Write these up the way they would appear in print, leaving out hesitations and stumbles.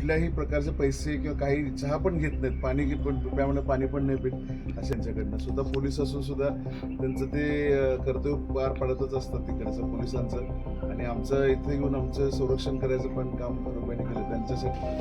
कुठल्याही प्रकारचे पैसे किंवा काही चहा पण घेत नाहीत, पाणी पण प्यामध्ये पाणी पण नाही पित अशा यांच्याकडनं. सुद्धा पोलीस असून सुद्धा त्यांचं ते कर्तव्य पार पाडतच असतात तिकडचं पोलिसांचं. आणि आमचं इथे येऊन आमचं संरक्षण करायचं पण काम फारुकबाईंनी केलं त्यांच्यासाठी.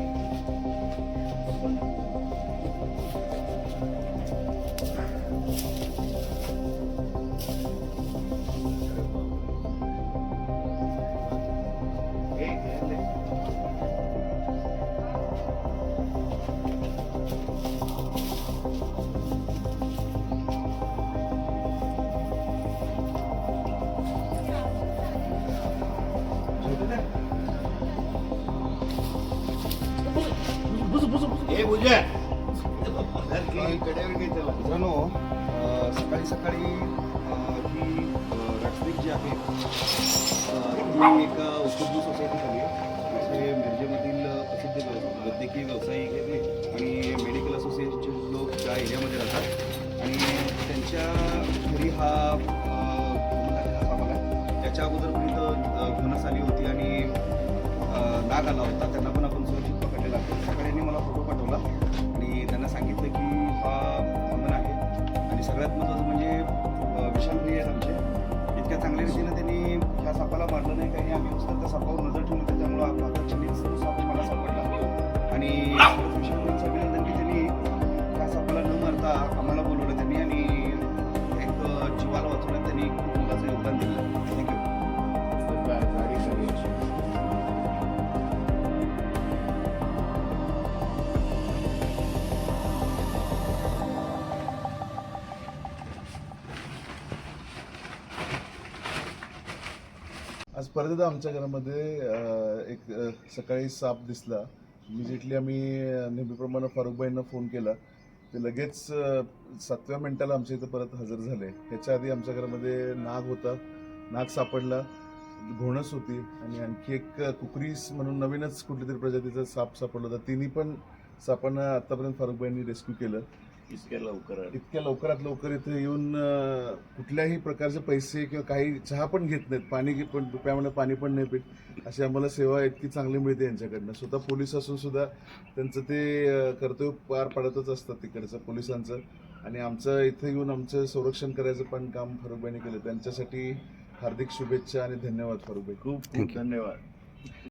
मित्रांनो, सकाळी सकाळी ही राजदीप जी आहे ती एक उत्कृष्ट सोसायटी झाली आहे. असे मिरजेमधील प्रसिद्ध वैद्यकीय व्यावसायिक आणि मेडिकल असोसिएशनचे लोक त्या एरियामध्ये राहतात आणि त्यांच्या घरी हा सामान आहे. त्याच्या अगोदर पण इथं घुनस आली होती आणि नाग आला होता. त्यांना पण आपण सुरक्षित पकडलेला आहे. सकाळ्यांनी मला फोटो पाठवला आणि त्यांना सांगितलं की हा सामान आहे आणि सगळ्यात महत्त्वाचं म्हणजे विशालप्रिय आहेत आमचे. इतक्या चांगल्या रीतीनं त्यांनी ह्या सापाला मारलं नाही काही. आम्ही नुसतं त्या सापावर नजर ठेवून होते, त्यामुळं आता साप मला सापडला आणि विशालप्रियांचं अभिनंदन की त्यांनी ह्या सापाला न मारता आम्हाला बोलवलं त्यांनी आणि एक जीवाला वाचवण्यात त्यांनी खूप मोलाचं योगदान दिलं. थँक्यू. आज परत एकदा आमच्या घरामध्ये एक सकाळी साप दिसला. इमिजिएटली आम्ही नेहमीप्रमाणे फारुकबाईंना फोन केला. ते लगेच 7व्या मिनिटाला आमच्या इथं परत हजर झाले. ह्याच्या आधी आमच्या घरामध्ये नाग होता, नाग सापडला, घोणस होती आणि आणखी एक कुकरीस म्हणून नवीनच कुठली तरी प्रजातीचा साप सापडला होता. तिन्ही पण सापांना आतापर्यंत फारुकबाईंनी रेस्क्यू केलं. इतक्या लवकरात लवकर इथे येऊन कुठल्याही प्रकारचे पैसे किंवा काही चहा पण घेत नाहीत, पाणी पण प्यामध्ये पाणी पण नाही पित अशी आम्हाला सेवा इतकी चांगली मिळते यांच्याकडनं. स्वतः पोलीस असून सुद्धा त्यांचं ते कर्तव्य पार पाडतच असतात तिकडचं पोलिसांचं. आणि आमचं इथे येऊन आमचं संरक्षण करायचं पण काम फारुकबाईंनी केलं. त्यांच्यासाठी हार्दिक शुभेच्छा आणि धन्यवाद फारुकबाई. खूप खूप धन्यवाद.